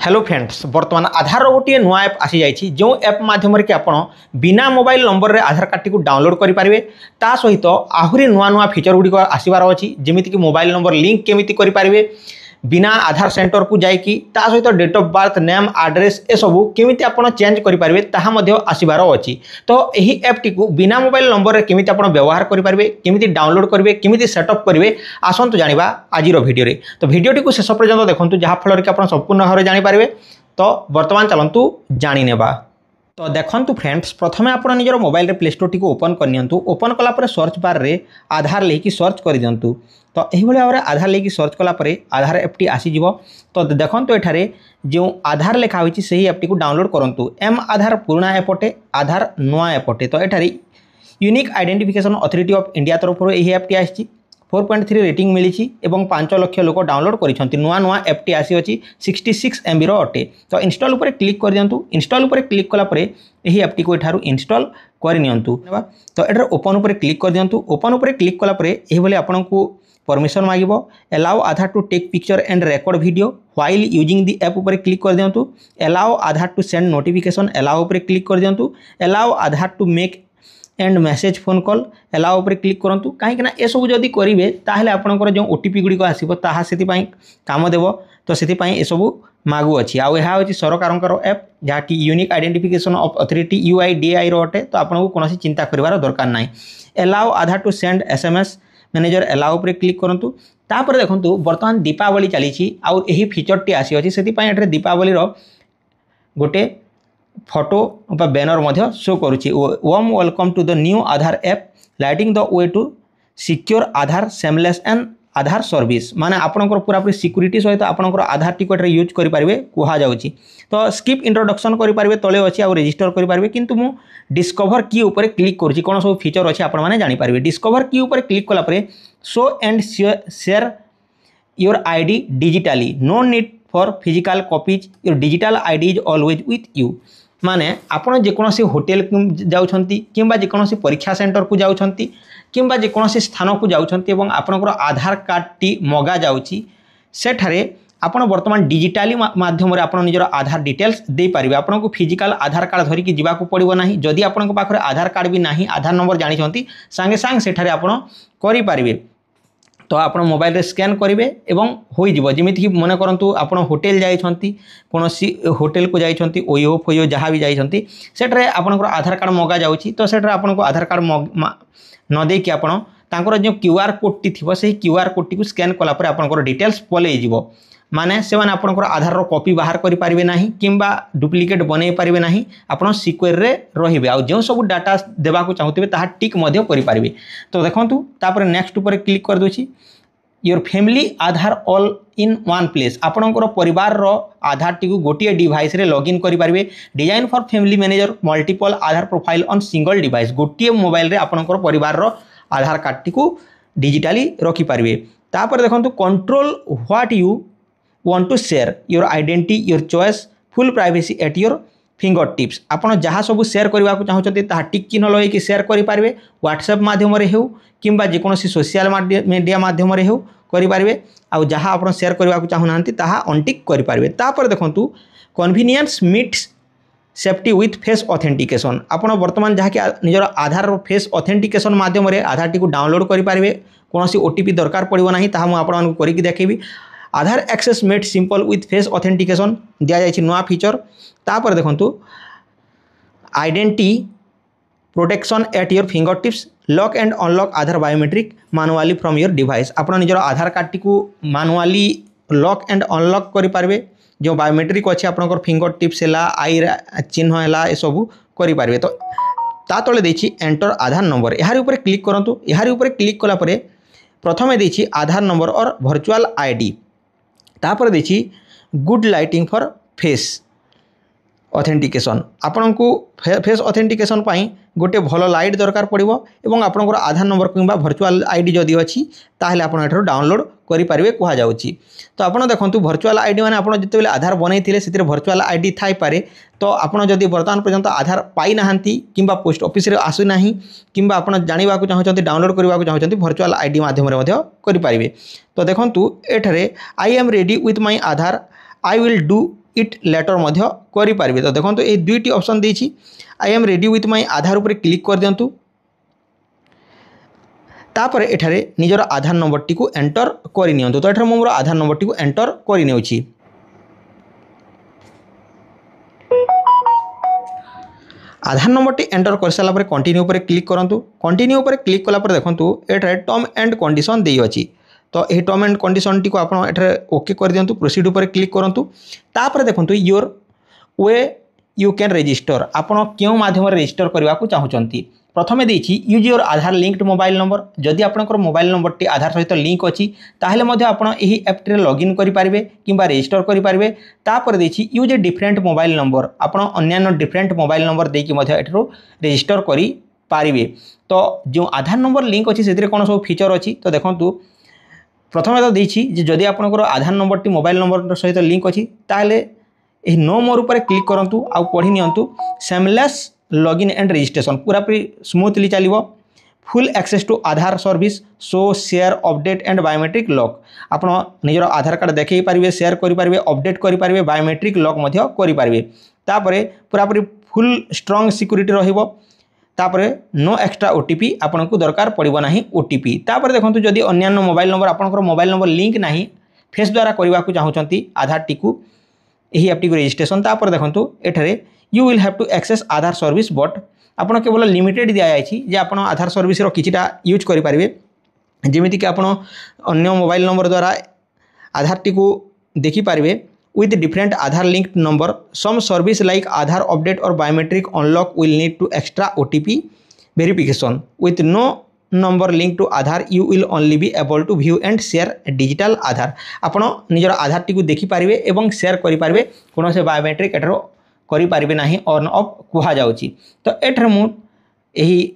Hello friends बर्तमान आधार गोटे नुआ ऐप आसी जाइए जो ऐप माध्यम कि आप बिना मोबाइल नंबर रे आधार कार्ड टी डाउनलोड करेंगे ता सहित आहरी नुआ नुआ फीचर गुड़िक आसबार अच्छी जमीक मोबाइल नंबर लिंक केमी करेंगे बिना आधार सेंटर को जाइकी ता सहित date of birth name address ए सबू केमी आप चेंज करेंगे ताहा आसबार अच्छी। तो यही ऐप टी बिना मोबाइल नंबर रे केमी आप व्यवहार करेंगे केमी डाउनलोड करेंगे केमी सेटअप करेंगे आसतु जाना आज भिडियो। तो भिडियोटी को शेष पर्यंत देखूँ जहाँफल कि आप संपूर्ण भाव में जानीपारे। तो बर्तमान चलतु जाणीनेबा। तो देखंतु फ्रेंड्स प्रथमे आप निजर मोबाइल प्ले स्टोर टी ओपन करनियंतु। ओपन कलापर सर्च बार रे आधार लेकी सर्च कर दियंतु। तो यही भाव में आधार लेकी सर्च कलापर आधार एप्टी आसीज। तो देखंतु एठारे जो आधार लिखा होइछि सही एप्टी को डाउनलोड करंतु। एम आधार पुराना एपटे आधार नुआ एपटे। तो एठारे unique identification authority of India तरफ यही एप्टी आसी 4.3 रेटिंग मिली और 5 लाख लोक डाउनलोड कर नुआ नुआ एप्टी आसी अच्छी 66 MB अटे। तो इंस्टॉल उपर क्लिक कर दियंतु। इंस्टॉल उपर क्लिक कलापर यही एप्टी को एठारू इंस्टॉल करनियंतु। तो एटार ओपन उपर क्लिक कर दियंतु। ओपन उपर क्लिक कलापर यही भली आपनकु परमिशन मागिबो। Allow Aadhaar to take picture and record video while using the app उपर क्लिक कर दियंतु। Allow Aadhaar to send notification allow उपर क्लिक कर दियंतु। Allow Aadhaar to make and message phone call allow उपर क्लिक करूँ कहीं ए सब जदि करेंगे ताहले आपनकर जो ओटीपी गुड़िक आसो ताहा से काम देव। तो से सबू मागु अच्छी आउ यह हूँ सरकार ऐप जहाँकि unique identification of authority UIDAI अटे। तो आपको कौन चिंता करार दरकार ना। Allow Aadhaar to send SMS manager allow उपर क्लिक करूँ। तापर देखूँ बर्तमान दीपावली चली आउ यही फीचर टी आसी अच्छी से दीपावली गोटे फोटो बैनर मध्य शो करुच्ची। Warm welcome to the new Aadhaar app lighting the way to secure Aadhaar seamless and Aadhaar service माने आपनकर पूरापूरी सिक्यूरीटी सहित आपनकर आधार टिकट यूज करेंगे कह जाऊँगी। तो स्किप इंट्रोडक्शन करेंगे तले अच्छी आउ रजिस्टर करेंगे किंतु मु डिस्कवर की ऊपर क्लिक करुच्ची कौन सब फीचर अच्छी आपने जानीपारे। डिस्कवर की ऊपर क्लिक कलापर show and share your ID digitally no need for physical copies your digital ID is always with you. माने आपण जेकोसी होटेल जाउछंती किंबा जेकोसी परीक्षा सेंटर को जाउछंती किंबा जेकोसी स्थान को जाउछंती एवं आपनकर आधार कार्ड टी मगा जाउची सेठारे आपण वर्तमान डिजिटली माध्यम रे आपण निजर आधार डिटेल्स दे पारिबे। आपण को फिजिकल आधार कार्ड धरिकी जीवाकू पड़िबो नाही। जदि आपण पाखरे आधार कार्ड भी नाही आधार नंबर जानिछंती संगे संग सेठारे आपण करि पारिबे। तो आप मोबाइल रे स्कैन करेंगे एवं हो जमीक मन करूँ आप होटेल जाइछंती कौन होटेल को जाइछंती ओयो फोयो जहाँ भी जाइछंती सेठरे आपनकर आधार कार्ड मगा जाउची। तो सेठरे आपनको आधार कार्ड न देकी आपण तांकर जो QR कोड टी थिबो से QR कोड टी को स्कैन कला पर आपनकर डिटेल्स पलै जिवो। माने से माने आपनकर आधार रो कॉपी बाहर करि पारिबे नाही किंबा डुप्लिकेट बनै पारिबे नाही। आपण सिक्योर रे रहिबे आउ जो सब डाटा देबा को चाहूतिबे ताहा टिक मध्य करि पारिबे। तो देखंतु तापर नेक्स्ट ऊपर क्लिक कर दोछि your family Aadhaar all in one place आपणकर परिवार रो आधार टी गोटे डिवाइस रे लॉगिन करि पारिबे। Design for family manager multiple Aadhaar profile on single device गोटे मोबाइल रे आपणकर परिवार रो आधार कार्ड टी डिजिटली रखि पारिबे। तापर देखंतु control what you want to share your identity your choice full privacy at your fingertips आपड़ जहाँ सब शेयर करने को चाहते टिक चिन्ह लगे शेयर करेंगे व्हाट्सएप माध्यम हो किंबा जेकोसी सोशल मीडिया माध्यम हो करेंगे आउ जहाँ आप शेयर करने को चाहूना ताहा अनटिक करेंगे। तापर देखूँ convenience meets safety with face authentication आपण वर्तमान जहाँकि निजर आधार फेस ऑथेंटिकेशन माध्यम आधार टी डाउनलोड करेंगे कौन OTP दरकार पड़ो ना ताहा आपको करके देखेबी। Aadhaar access made simple with face authentication दिया जायछि नुआ फीचर। तापर देखंतु identity protection at your fingertips lock and unlock Aadhaar biometric manually from your device आपण निजर आधार कार्ड टी मैनुअली लॉक एंड अनलॉक करि पारबे। जो बायोमेट्रिक अच्छे आपनकर फिंगर टिप्स है आई चिन्ह है सब करेंगे। तो ता तले देछि एंटर आधार नंबर यार ऊपर क्लिक करंतु। यार ऊपर क्लिक कला परे प्रथमे देछि आधार नंबर और वर्चुअल आईडी तापर देछि good lighting for face authentication आपण को फेस ऑथेंटिकेशन पाई गोटे भल लाइट दरकार पड़ो एवं आपनकर आधार नंबर किंबा वर्चुअल आईडी जदि अच्छी ताहले आपण एठारो डाउनलोड करि पारिबे कहा जाउची। तो आपण देखंतु वर्चुअल आईडी माने आपण जते आधार बनैथिले सेतिर वर्चुअल आईडी थाई पारे। तो आपण जदि वर्तमान पर्यंत आधार पाई नाहंती किंबा पोस्ट ऑफिस रे आसु नाही किंबा आपण जानिबा को चाहउछंती डाउनलोड करबा को चाहउछंती वर्चुअल आईडी माध्यम रे मध्य करि पारिबे। तो देखंतु एठारे I am ready with my Aadhaar I will do it later मध्य करि पारिबे। तो देखंतु ए दुईटी ऑप्शन देछि I am ready with my Aadhaar ऊपर क्लिक कर दियंतु। तापर एठारे निजर आधार नंबर टी को एंटर करि नियंतु। तो एठारे मोर आधार नंबर टी को एंटर करि नेउछि। आधार नंबर टी एंटर कर साला पर कंटिन्यू पर क्लिक करंतु। कंटिन्यू पर क्लिक कला पर देखंतु एठारे टर्म एंड कंडीशन देइ अछि। तो यही टर्म एंड कंडीशन टी को आपण एठारे ओके कर दियंतु। प्रोसीड पर क्लिक करंतु। तापर देखंतु your way you can register आपण क्यों माध्यम रजिस्टर करबा को चाहुचंती। प्रथमे देछि use your Aadhaar linked mobile number. जदि आपनकर मोबाइल नंबर टी आधार सहित लिंक अछि ताहेले मध्ये आपण एही ऐप रे लॉगिन करि पारिबे किंबा रजिस्टर करि पारिबे। तापर देछि use a different mobile number आपण अन्य डिफरेंट मोबाइल नंबर देकी मध्ये एठरो रजिस्टर करि पारिबे। तो जो आधार नंबर लिंक अछि सेतिरे कोन सब फीचर अछि तो देखंतु प्रथमे तो देछि जे जदि आपनकर आधार नंबर टी मोबाइल नंबर सहित लिंक अछि ताहेले एही नो मोर ऊपर क्लिक करंतु आ पढि नियंतु सेमलेस लॉगिन एंड रजिस्ट्रेशन पूरा पूरी स्मूथली चलिबो। Full access to Aadhaar service show share update and biometric lock आपण निजर आधार कार्ड देखै पारिबे शेयर करि पारिबे अपडेट करि पारिबे बायोमेट्रिक लॉक मध्ये करि पारिबे। तापरे पूरा पूरी फुल स्ट्रांग सिक्योरिटी रहिबो। तापरे नो एक्स्ट्रा ओटीपी आपण को दरकार पड़िबो नाही ओटीपी। तापरे देखंतु जदि अन्य मोबाइल नंबर आपनकर मोबाइल नंबर लिंक नाही फेस द्वारा करबा को चाहुचंती आधार टी को एही ऐप टी को रजिस्ट्रेशन। तापर देखंतु एठारे you will have to access Aadhaar service but आपण केवल लिमिटेड दिया जायछि जे आपण आधार सर्विस रो किछिटा यूज करि पारिबे। जेमिति कि आपण अन्य मोबाइल नंबर द्वारा आधार टी को देखि पारिबे with different Aadhaar linked number some service like Aadhaar update or biometric unlock will need to extra OTP verification with no number linked to Aadhaar you will only be able to view and share digital आधार। आपण निजर आधार T को देखि पारिबे एवं share करि पारिबे कोनो से biometric एठरो करि पारिबे नाही ऑन ऑफ कुहा जाउची। तो एठरे मु एही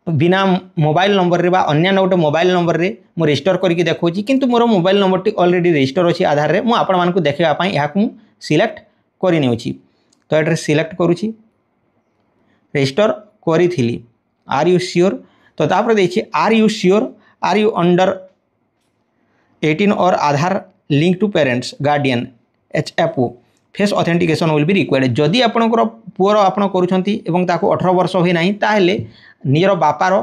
बिना मोबाइल नंबर रे बा अन्य गोटे मोबाइल नंबर रे मु रजिस्टर करके देखौची किंतु मोर मोबाइल नंबर टी ऑलरेडी रजिस्टर अछि आधार रे। मु आपण मानकु देखैबा पई या को सिलेक्ट करि नेउची। तो एठरे सिलेक्ट करूची रजिस्टर करिथिली आर यू श्योर। तो तापर देछि are you sure are you under 18 और Aadhaar link to parents guardian HFO face authentication will be required. जदि आपनकर पुअर आपण करूछंती एवं ताको 18 वर्ष होई नाही ताहेले निजर बापार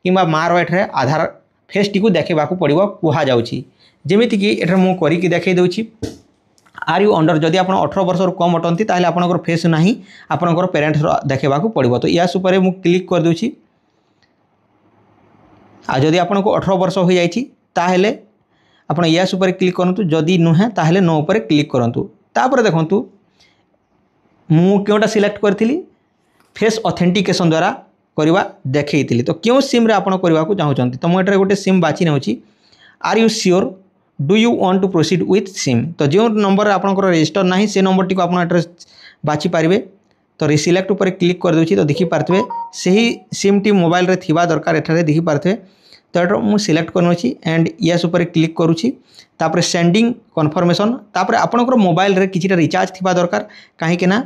किंबा मार एठरे आधार फेस टी को देखैबा को पड़िबो कुहा जाउची। जेमिति कि एठरे मु करिकि देखै दउची आर यू अंडर जदि आपण 18 वर्ष रो कम अटंती ताहेले आपनकर फेस नाही आपनकर पेरेंट्स रो देखैबा को पड़िबो। तो यास ऊपर मु क्लिक कर दउची। आ जदि आपनको 18 वर्ष हो जाइछि ताहेले आपण यास ऊपर क्लिक करंतु जदि नुहे ताहेले नो ऊपर क्लिक करंतु। तापर देखंतु मु केउटा सिलेक्ट करथिली फेस ऑथेंटिकेशन द्वारा करवा देखैथिली। तो क्यों सिम रे आपण करबा को चाहुचंती तो मु एठरे गोटे सिम बाछि नेउची। Are you sure do you want to proceed with SIM. तो जो नंबर आपनकर रजिस्टर नाही से नंबर टी को आपण एठरे बाछि पारिबे। तो रिसिलेक्ट ऊपर क्लिक कर दउची। तो देखि पारथबे सही सिम टी मोबाइल रे थिबा दरकार एठरे देखि पारथबे। तो एठरे मु सिलेक्ट करनोची एंड यस ऊपर क्लिक करूची। तापर सेंडिंग कन्फर्मेशन तापर आपनकर मोबाइल रे किछिटा रिचार्ज थिबा दरकार काहे के ना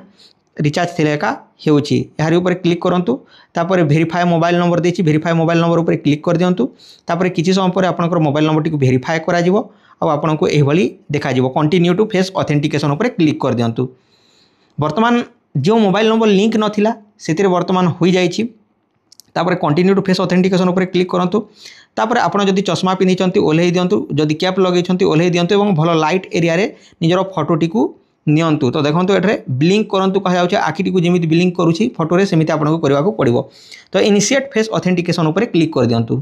रिचार्ज थिले का हेउची यार ऊपर क्लिक करंतु। तापर वेरीफाई मोबाइल नंबर देछि वेरीफाई मोबाइल नंबर ऊपर क्लिक कर दियंतु। तापर किछि समय पर आपनकर मोबाइल नंबर टी को वेरीफाई करा जिवो आ आपनको एही भली देखा जिवो कंटिन्यू टू फेस ऑथेंटिकेशन ऊपर क्लिक कर दियंतु। वर्तमान जो मोबाइल नंबर लिंक नथिला सेतिरे वर्तमान होई जाइछि। तापर कंटिन्यू टू फेस ऑथेंटिकेशन ऊपर क्लिक करंतु। तापर आपण जदि चश्मा पिन्हि चंती ओल्हेई दियंतु जदि कैप लगै चंती ओल्हेई दियंतु एवं भलो लाइट एरिया रे निजर फोटो टी को नियंतु। तो देखंतु एठरे ब्लिंक करंतु कहा जाउछ आखिटी को जेमिति ब्लिंक करूछि फोटो रे सेमिति आपनको करबा को पड़िबो। तो इनिशिएट फेस ऑथेंटिकेशन ऊपर क्लिक कर दियंतु।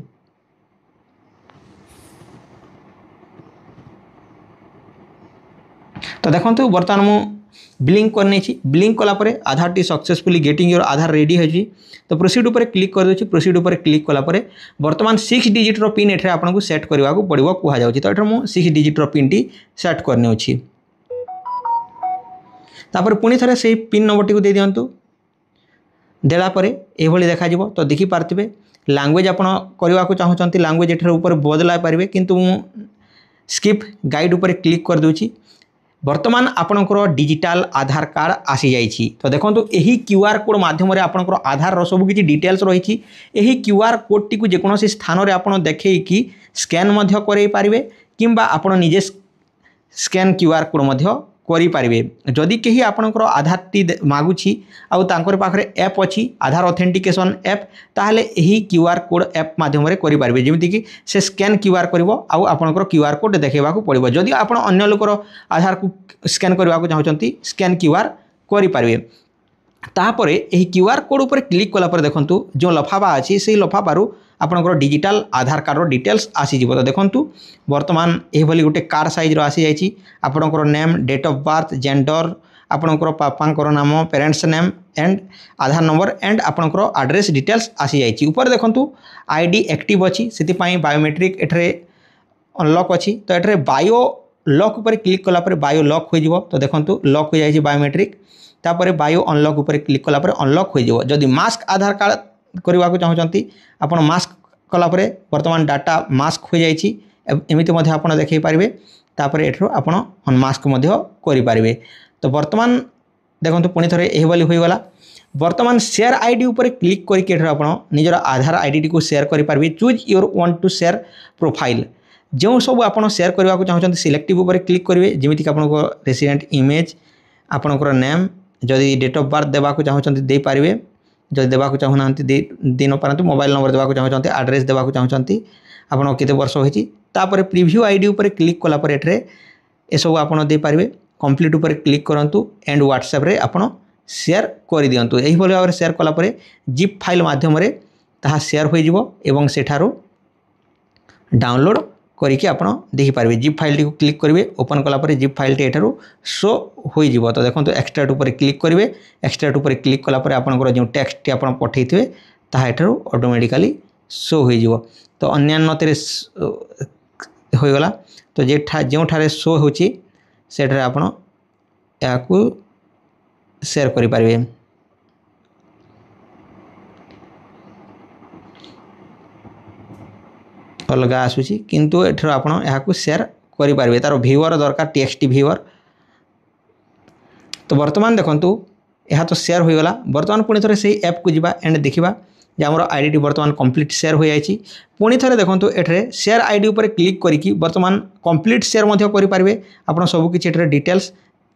तो देखंतु वर्तमान मु ब्लिंक करने छी। ब्लिंक कला परे आधार टी successfully getting your Aadhaar ready होजी। तो प्रोसीड ऊपर क्लिक कर दोछि। प्रोसीड ऊपर क्लिक कला परे वर्तमान 6 डिजिट रो पिन एठरे आपनको सेट करबा को पड़िबो कुहा जाउछि। तो एठरे मु 6 डिजिट रो पिन टी सेट करने अछि। तापर पुणी थरे सेही पिन नंबर टी को दे दियंतु। देला परे ए भली देखा जिवो। तो देखि पारथिबे लैंग्वेज आपण करबा को चाहुचंती लैंग्वेज एठरे ऊपर बदला पारिबे किंतु मु स्किप गाइड ऊपर क्लिक कर दोछि। वर्तमान आपनकर डिजिटल आधार कार्ड आसी जाइछि। तो देखंतु एही क्यूआर कोड माध्यम रे आपनकर आधार रो सब किछि डिटेल्स रहिछि। एही क्यूआर कोड टी को जे कोनोसी स्थान रे आपण देखै कि स्कैन मध्य करै पारिबे किंबा आपण निजे स्कैन क्यूआर कोड मध्य କରିପାରିବେ। ଯଦି କେହି ଆପଣଙ୍କର ଆଧାରଟି ମାଗୁଛି ଆଉ ତାଙ୍କର ପାଖରେ ଆପ୍ ଅଛି ଆଧାର ଅଥେଣ୍ଟିକେସନ୍ ଆପ୍, ତାହେଲେ ଏହି QR କୋଡ୍ ଆପ୍ ମାଧ୍ୟମରେ କରିପାରିବେ। ଯେମିତିକି ସେ ସ୍କାନ୍ QR କରିବ ଆଉ ଆପଣଙ୍କର QR କୋଡ୍ ଦେଖାଇବାକୁ ପଡ଼ିବ। ଯଦି ଆପଣ ଅନ୍ୟ ଲୋକର ଆଧାରକୁ ସ୍କାନ୍ କରିବାକୁ ଚାହୁଁଛନ୍ତି ସ୍କାନ୍ QR କରିପାରିବେ। तापरे यही क्यूआर कोड उपर क्लिक कला पर देखंतु जो लफाफा अछि से लफाफारू आपनकर डिजिटल आधार कार्ड डिटेल्स आसी जिवो। तो देखंतु वर्तमान एही भली गोटे कार्ड साइज रो आसी जाइछि आपनकर name, date of birth, gender, आपनकर पापांकर नाम, parents name and Aadhaar number and आपनकर एड्रेस डिटेल्स आसी जाइछि। ऊपर देखंतु आईडी एक्टिव अछि सेति पई बायोमेट्रिक एठरे अनलॉक अछि। तो एठरे बायो लॉक उपर क्लिक कला पर बायो लॉक हो जिवो। तो देखंतु लॉक हो जाइछि बायोमेट्रिक, तापर बायो अनलॉक उपर क्लिक कला पर अनलॉक हो जिवो। जदि मास्क आधार कार्ड करबा को चाहउचंती आपण मास्क कला पर वर्तमान डाटा मास्क हो जाइछि एमिति मध्ये आपण देखै पारिबे। तापर एठरो आपण अनमास्क मध्ये करि पारिबे। तो वर्तमान देखंतु पुनी थरे एही बली होई गला। वर्तमान शेयर आईडी उपर क्लिक करके एठरो आपण निजर आधार आईडी को शेयर करि पारिबे। Choose your want to share profile जो सब आपण शेयर करबा को चाहउचंती सिलेक्टिव उपर क्लिक करिवे। जेमिति कि आपनको रेसिडेंट इमेज, आपनकर नेम, जदि डेट ऑफ बर्थ देवा को चाहउचंती दे पारिबे, जदि देवा को चाहुनांती दे न पारंतु, मोबाइल नंबर देवा को चाहउचंती, एड्रेस देवा को चाहउचंती, आपण केते वर्ष होईची। तापर प्रीव्यू आईडी उपर क्लिक कला पर एठरे ए सब आपण दे पारिबे। कंप्लीट उपर क्लिक करंतु एंड व्हाट्सएप रे आपण शेयर कर दियंतु। एही भली भाबरे शेयर कला पर जिप फाइल माध्यम रे ताहा शेयर होई जिवो एवं सेठारो डाउनलोड करके आपण देखि पारिबे। जिप फाइल टी को क्लिक करिवे, ओपन कला पर जिप फाइल टी एठारो शो होई जिवो। तो देखंतु एक्सट्रैक्ट उपर क्लिक करिवे, एक्सट्रैक्ट उपर क्लिक कला पर आपनकर जो टेक्स्ट टी आपण पठेइथिवे ताहा एठारो ऑटोमेटिकली शो होई जिवो। तो अन्यान्यतरे होई गला। तो जो ठारे शो होची सेठारे आपण याकू शेयर करि पारिबे। अलग आसुची किंतु एठर आपण याकू शेयर करि पारिबे। तार व्यूअर दरकार टेक्स्ट व्यूअर। तो वर्तमान देखंतु यह तो शेयर होई गला। वर्तमान पुनी थरे सेही ऐप को जिबा एंड देखिबा जे हमर आईडी वर्तमान कंप्लीट शेयर हो जाइछि। पुनी थरे देखंतु एठरे शेयर आईडी उपर क्लिक करिकि वर्तमान कंप्लीट शेयर मध्ये करि पारिबे। आपण सब किछि एठरे डिटेल्स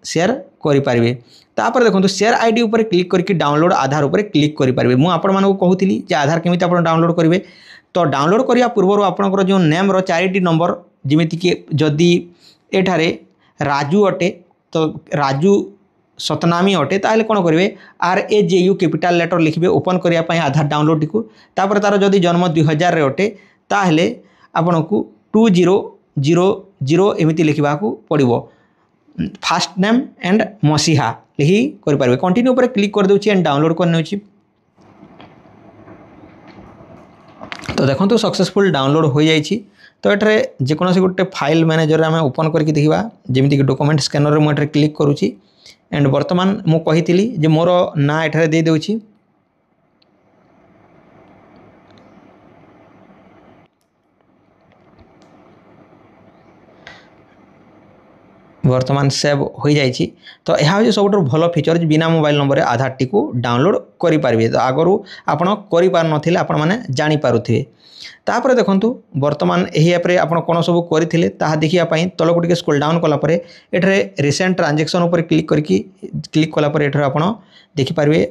शेयर करि पारिबे। तापर देखंतु शेयर आईडी उपर क्लिक करिकि डाउनलोड आधार उपर क्लिक करि पारिबे। मु आपण मानको कहूतिली जे आधार केमिति आपण डाउनलोड करिवे। तो डाउनलोड करिया पूर्व आपनकर जो नेम रो 4टी नंबर जेमिति कि जदि एठारे राजू अटे तो राजू सतनामी अटे ताले कोन करिवे RAJU कैपिटल लेटर लिखिबे ओपन करिया पई आधार डाउनलोड को। तापर तार जदि जन्म 2000 रे अटे ताले आपनकू 2000 एमिति लिखिबा को पड़िबो। फास्ट नेम एंड मसीहा लिखि करि पारिबे। कंटिन्यू पर क्लिक कर देउछि एंड डाउनलोड कर नेउछि। तो देखंतु सक्सेसफुल डाउनलोड हो जाइछि। तो एठरे जे कोनोसी गोटे फाइल मैनेजर रे हमें ओपन करके देखिबा। जेमिति कि डॉक्यूमेंट स्कैनर रे मु एठरे क्लिक करूछि एंड वर्तमान मु कहितिली जे मोर ना एठरे दे देउछि। वर्तमान सेव हो जाइछि। तो यह हूँ सब भल फीचर बिना मोबाइल नंबर आधार टी को डाउनलोड करि पारिबे। तो आगरू आपण करि पार नथिले आपण माने जानि पारुथिबे। तापर देखंतु वर्तमान एही ऐप रे आपण कोन सब करिथिले ताहा देखिया पई तलको टिके स्क्रॉल डाउन कला परे एठरे रिसेंट ट्रांजैक्शन ऊपर क्लिक कला परे एठरे आपण देखि पारिबे।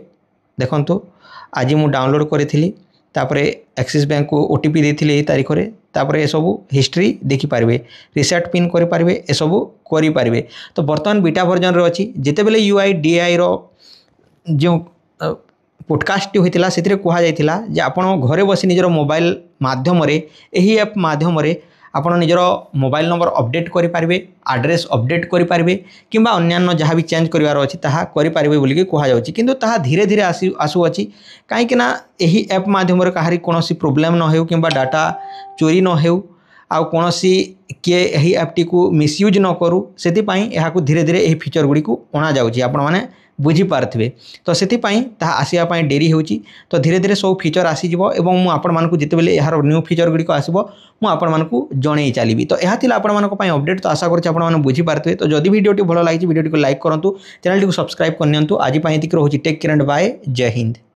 देखंतु आज मु डाउनलोड करिथिली तापर एक्सिस बैंक को OTP देथिले एही तारिख रे। तापर ए सब हिस्ट्री देखि पारिबे, रिसेट पिन करि पारिबे, ए सब करि पारिबे। तो वर्तमान बीटा वर्जन रे अछि। जेते बेले UIDAI रो जो पॉडकास्ट होइतिला सेतिरे कुहा जाइतिला जे आपण घरे बसी निजर मोबाइल माध्यम रे एही ऐप माध्यम रे आपण निजर मोबाइल नंबर अपडेट करि पारिबे, एड्रेस अपडेट करि पारिबे किंबा अन्यान्य जहाँ भी चेंज करिवार अछि ताहा करि पारिबे बोली के कुहा जाउछि। किंतु ताहा धीरे धीरे आसु अछि काहे कि ना एही ऐप माध्यम रे काहारी कोनोसी प्रॉब्लम न हेउ किंबा डाटा चोरी न हेउ आउ कोनोसी के एही ऐप टी को मिसयूज न करू। सेति पई एहा को धीरे धीरे एही फीचर गुडी को अणा जाउछि। आपण माने बुझी पारथिबे। तो सेति पई ताहा आसिया पई डेरी होउछि। तो धीरे धीरे सब फीचर आसी जिवो एवं मु आपण मानकु जेते बेले एहार न्यू फीचर गुडी को आसीबो मु आपण मानकु जणेई चालिबी। तो एहा थिला आपण मानको पई अपडेट। तो आशा करछि आपण माने बुझी पारथिबे। तो जदि वीडियो टी भलो लागिछि वीडियो टी को लाइक करंतु, चैनल टी को सब्सक्राइब करनियंतु। आज पई एतिक रहउछि। Take care and bye. जय हिंद।